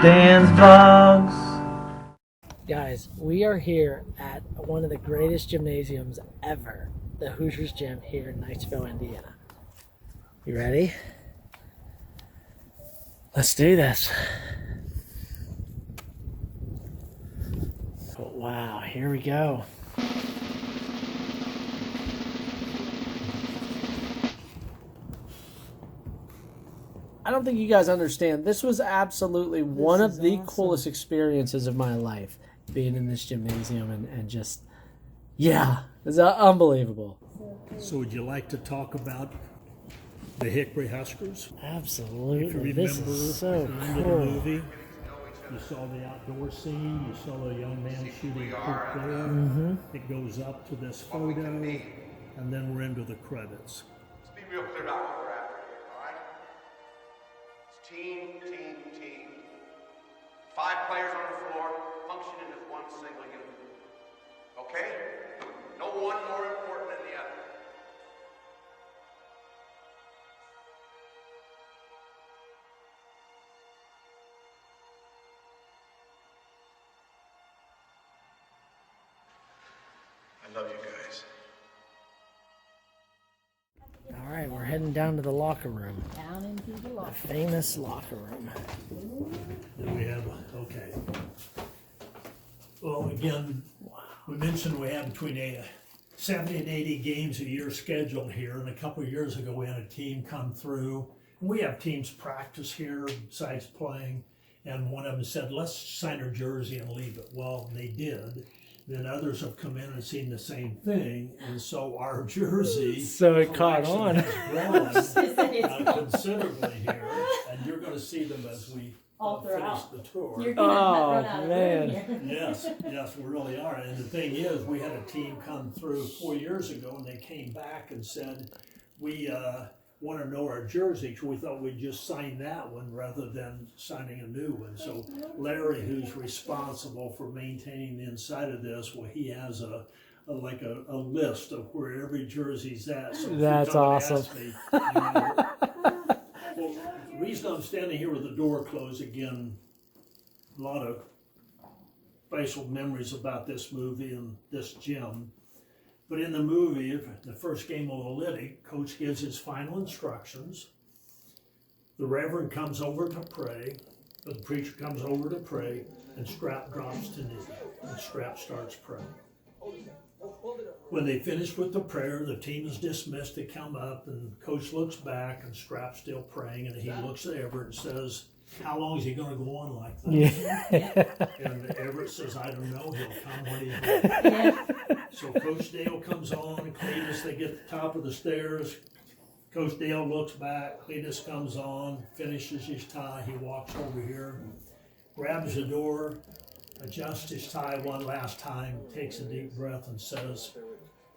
Dan's Vlogs. Guys, we are here at one of the greatest gymnasiums ever, the Hoosiers Gym here in Knightsville, Indiana. You ready? Let's do this. Oh, wow, here we go. I don't think you guys understand. This was absolutely one of the coolest experiences of my life, being in this gymnasium and just, yeah, it's unbelievable. So would you like to talk about the Hickory Huskers? Absolutely. If you remember, This is so at the end of cool. the movie, you saw the outdoor scene, you saw a young man shooting hoop there. Mm-hmm. It goes up to this photo, and then we're into the credits. Let's be real clear about what we're after here, all right? It's team, team, team. 5 players on the floor functioning as one single unit. Okay? No one more important than the other. I love you guys. All right, we're heading down to the locker room. Down into the The locker. famous locker room. Then we have, okay. Well, again, we mentioned we have between 70 and 80 games a year scheduled here, and a couple of years ago we had a team come through. And we have teams practice here besides playing, and one of them said, let's sign our jersey and leave it. Well, they did. Then others have come in and seen the same thing, and so our jersey So it caught on. has grown considerably here, and you're going to see them as we All finish throughout. the tour. You're gonna run out of man. room here. Yes, we really are. And the thing is, we had a team come through 4 years ago, and they came back and said, we want to know our jersey. We thought we'd just sign that one rather than signing a new one. So Larry, who's responsible for maintaining the inside of this, well, he has a list of where every jersey's at. So if you That's come and awesome. ask me, you know, well, the reason I'm standing here with the door closed, again, a lot of facial memories about this movie and this gym. But in the movie, the first game of the Liddy, Coach gives his final instructions. The Reverend comes over to pray, the preacher comes over to pray, and Strap drops to knee, and Strap starts praying. When they finish with the prayer, the team is dismissed. They come up, and Coach looks back, and Strap's still praying, and he looks at Everett and says, how long is he going to go on like this? Yeah. And Everett says, I don't know, he'll come when he's ready. So Coach Dale comes on, Cletus, they get to the top of the stairs. Coach Dale looks back, Cletus comes on, finishes his tie, he walks over here, grabs the door, adjusts his tie one last time, takes a deep breath and says,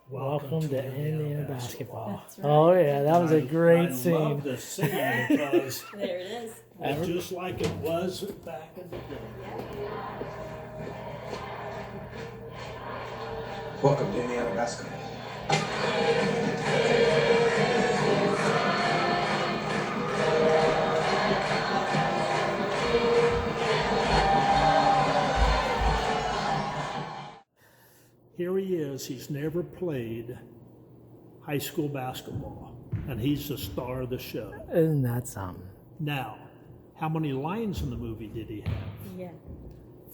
Welcome to Indiana basketball. That's right. Oh yeah, that was a great I scene. love the scene because There it is. it's just like it was back in the day. Welcome to Indiana basketball. Here he is, he's never played high school basketball, and he's the star of the show. Isn't that something? Now, how many lines in the movie did he have? Yeah.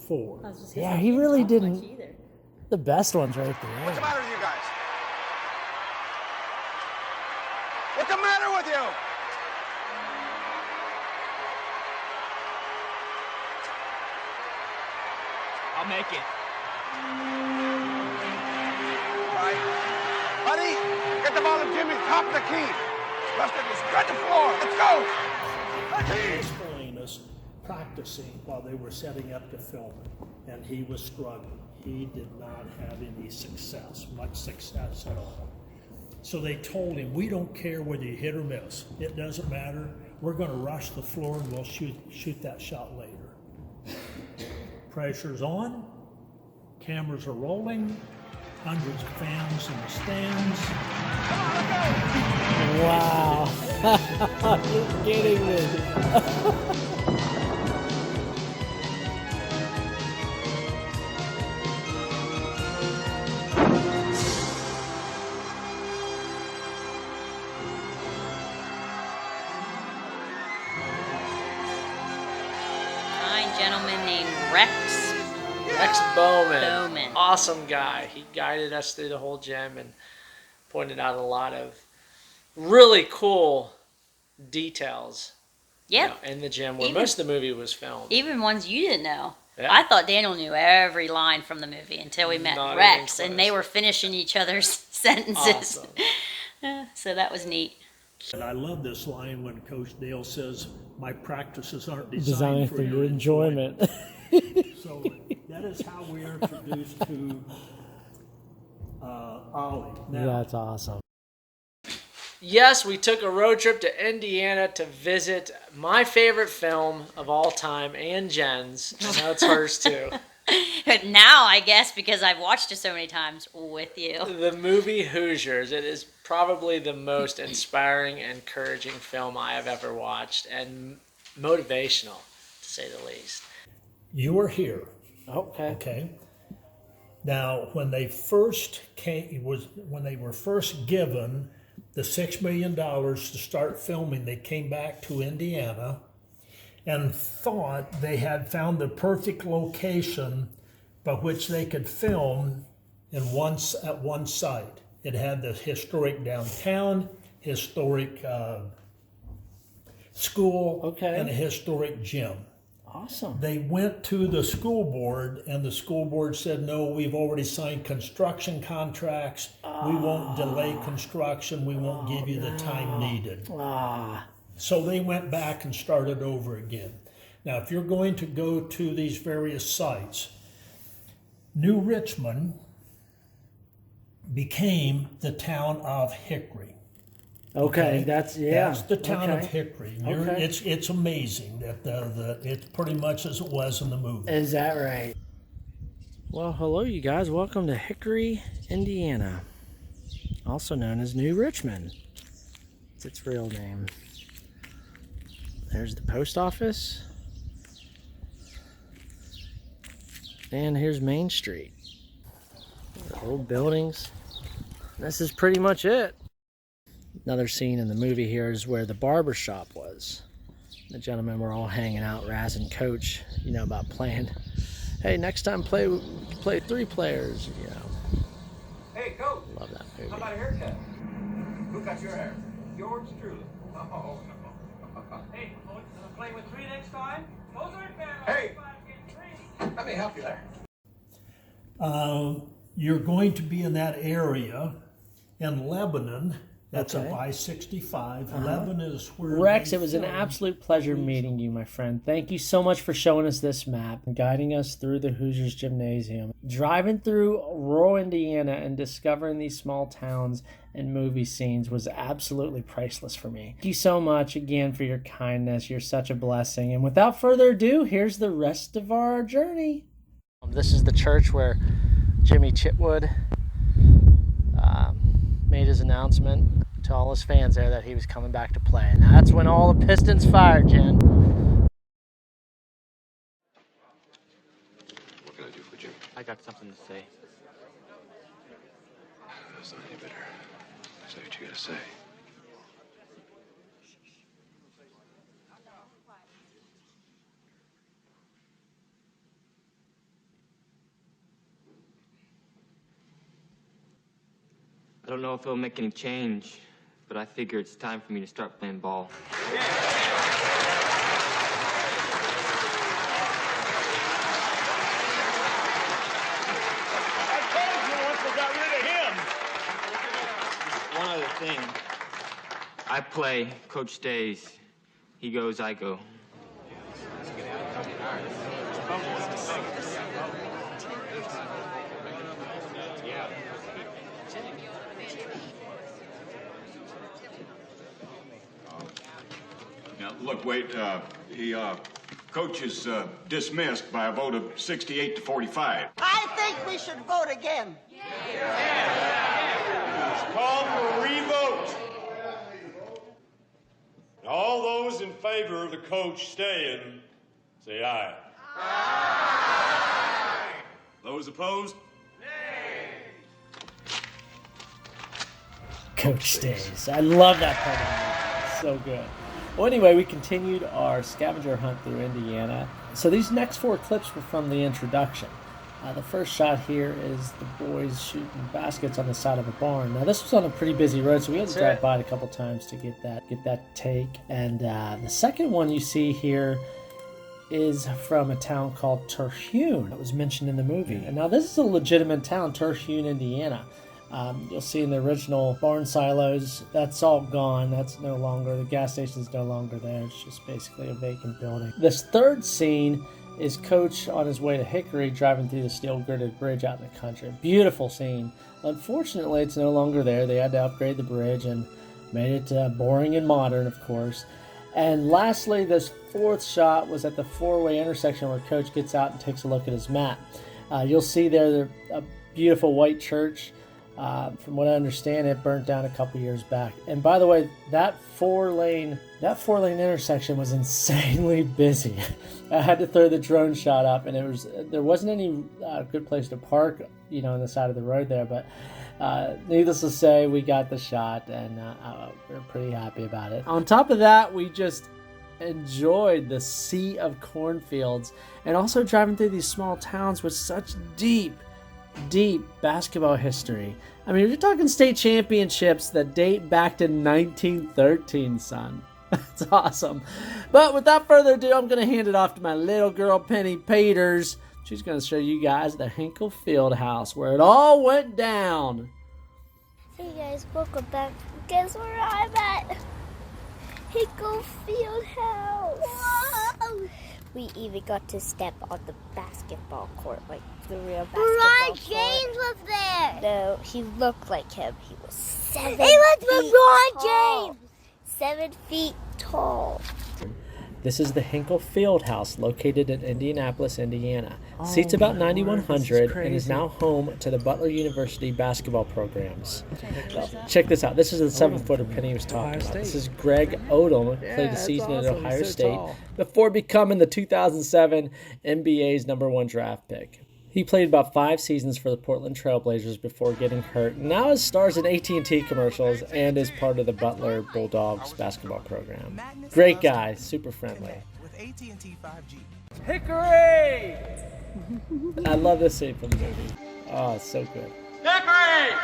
4. I was just gonna Yeah, say, he really talk much didn't. either. The best one's right What's the there. matter with you guys? What's the matter with you? I'll make it. All right. Buddy, get the ball to Jimmy, top of the key. Buster, spread the floor. Let's go. Explain us practicing while they were setting up to film it, and he was struggling. He did not have any success, much success at all. So they told him, we don't care whether you hit or miss. It doesn't matter. We're going to rush the floor and we'll shoot that shot later. Pressure's on. Cameras are rolling. Hundreds of fans in the stands. Wow. You're kidding me. gentleman named Rex Bowman. Bowman. Awesome guy. He guided us through the whole gym and pointed out a lot of really cool details. Yep. In the gym where most of the movie was filmed. Even ones you didn't know. Yeah. I thought Daniel knew every line from the movie until we met Not Rex, even and they were finishing each other's sentences. Awesome. So that was neat. And I love this line when Coach Dale says, "My practices aren't Designed designed for your enjoyment." So that is how we are introduced to Ollie. Now, That's awesome. Yes, we took a road trip to Indiana to visit my favorite film of all time and Jen's. I know it's hers too. But now, I guess, because I've watched it so many times with you. The movie Hoosiers. It is probably the most inspiring and encouraging film I have ever watched, and motivational, to say the least. you were here, Okay. okay? Now, when they first when they were first given the $6 million to start filming, they came back to Indiana and thought they had found the perfect location by which they could film at one site. It had the historic downtown, historic school, Okay. and a historic gym. Awesome. They went to the school board, and the school board said, "No, we've already signed construction contracts. We won't delay construction. We won't give you the time needed." So they went back and started over again. Now, if you're going to go to these various sites, New Richmond became the town of Hickory. Okay, that's the town of okay. Hickory. Okay. It's amazing that it's pretty much as it was in the movie. Is that right? Well, hello, you guys. Welcome to Hickory, Indiana, also known as New Richmond. It's its real name. There's the post office. And here's Main Street. The old buildings. This is pretty much it. Another scene in the movie here is where the barber shop was. The gentlemen were all hanging out, razzing Coach, about playing. Hey, next time play 3 players, Hey, Coach. Love that movie. How about a haircut? Who got your hair? Yours truly. Oh, no. Hey, play with 3 next time? Those aren't bad. Hey. 5 get 3. Let me help you there. You're going to be in that area in Lebanon. That's Okay. up I-65. Lebanon is where Rex, they it was an filmed. absolute pleasure meeting you, my friend. Thank you so much for showing us this map and guiding us through the Hoosiers Gymnasium. Driving through rural Indiana and discovering these small towns and movie scenes was absolutely priceless for me. Thank you so much again for your kindness. You're such a blessing. And without further ado, here's the rest of our journey. This is the church where Jimmy Chitwood made his announcement to all his fans there that he was coming back to play. And that's when all the Pistons fired, Jen. What can I do for Jim? I got something to say. That's not any better. Say what you gotta say. I don't know if it'll make any change, but I figure it's time for me to start playing ball. I told you once we got rid of him. One other thing. I play, Coach stays. He goes, I go. Now, look, wait, Coach is dismissed by a vote of 68 to 45. I think we should vote again. Call for a revote. All those in favor of the coach staying, say aye. Aye. Those opposed? Coach stays. I love that part of the movie. It's so good. Well, anyway, we continued our scavenger hunt through Indiana. So these next 4 clips were from the introduction. The first shot here is the boys shooting baskets on the side of a barn. Now this was on a pretty busy road, so we had to drive by it a couple times to get that take. And the second one you see here is from a town called Terhune. It was mentioned in the movie. And now this is a legitimate town, Terhune, Indiana. You'll see in the original barn silos, that's all gone. That's no longer, the gas station's no longer there. It's just basically a vacant building. This third scene is Coach on his way to Hickory driving through the steel girded bridge out in the country. Beautiful scene. Unfortunately, it's no longer there. They had to upgrade the bridge and made it boring and modern, of course. And lastly, this fourth shot was at the 4-way intersection where Coach gets out and takes a look at his map. You'll see there a beautiful white church. From what I understand, it burnt down a couple years back. And by the way, that four-lane intersection was insanely busy. I had to throw the drone shot up, and there wasn't any good place to park, on the side of the road there. But needless to say, we got the shot, and we're pretty happy about it. On top of that, we just enjoyed the sea of cornfields, and also driving through these small towns with such deep basketball history. I mean, you're talking state championships that date back to 1913, son. That's awesome. But without further ado, I'm going to hand it off to my little girl, Penny Peters. She's going to show you guys the Hinkle Fieldhouse, where it all went down. Hey guys, welcome back. Guess where I'm at? Hinkle Fieldhouse. Whoa! We even got to step on the basketball court, like the real basketball court. James was there. No, he looked like him. He was 7 feet tall. James. 7 feet tall. This is the Hinkle Fieldhouse, located in Indianapolis, Indiana. Seats about 9,100 and is now home to the Butler University basketball programs. Check this out. This is the 7-footer Penny was talking about. This is Greg Odom, played a season at Ohio State before becoming the 2007 NBA's #1 draft pick. He played about 5 seasons for the Portland Trailblazers before getting hurt. Now he stars in AT&T commercials and is part of the Butler Bulldogs basketball program. Great guy, super friendly. With AT&T 5G. Hickory! I love this scene from the movie. Oh, it's so good. Hickory!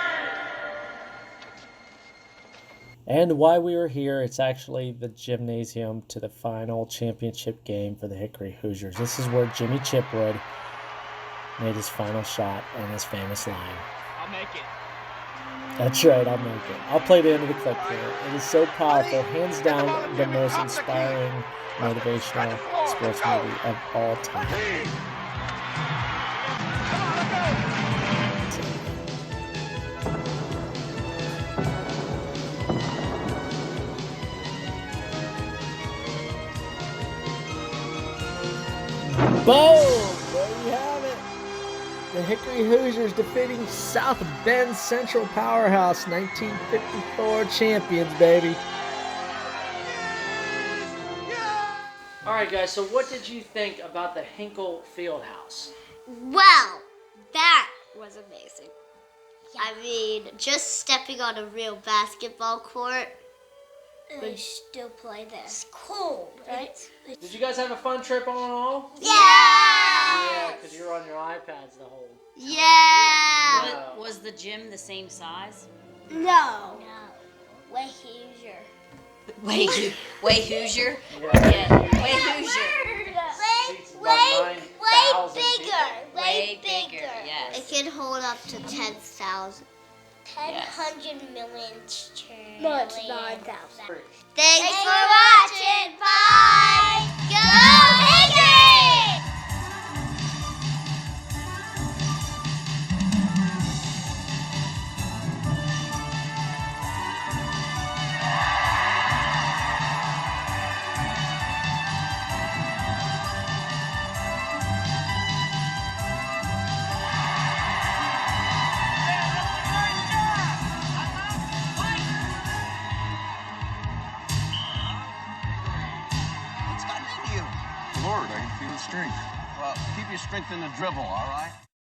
And while we were here, it's actually the gymnasium to the final championship game for the Hickory Hoosiers. This is where Jimmy Chitwood made his final shot and his famous line. I'll make it. That's right, I'll make it. I'll play the end of the clip here. It is so powerful, hands down the most inspiring, motivational sports movie of all time. Boom! There you have it. The Hickory Hoosiers defeating South Bend Central Powerhouse, 1954 champions, baby. All right, guys, so what did you think about the Hinkle Fieldhouse? Well, that was amazing. I mean, just stepping on a real basketball court. We still play this. It's cold, right? Did you guys have a fun trip all in all? Yeah! Yeah, because you're on your iPads the whole time. Yeah! Was the gym the same size? No. Way Hoosier. Way Hoosier? Yeah. Way Hoosier. Way bigger. Yes. It can hold up to 10,000. 10 million trillion. No, it's 9,000. Thanks for watching. Bye. Go Hickory! Lord, I can feel the strength. Well, keep your strength in the dribble, all right?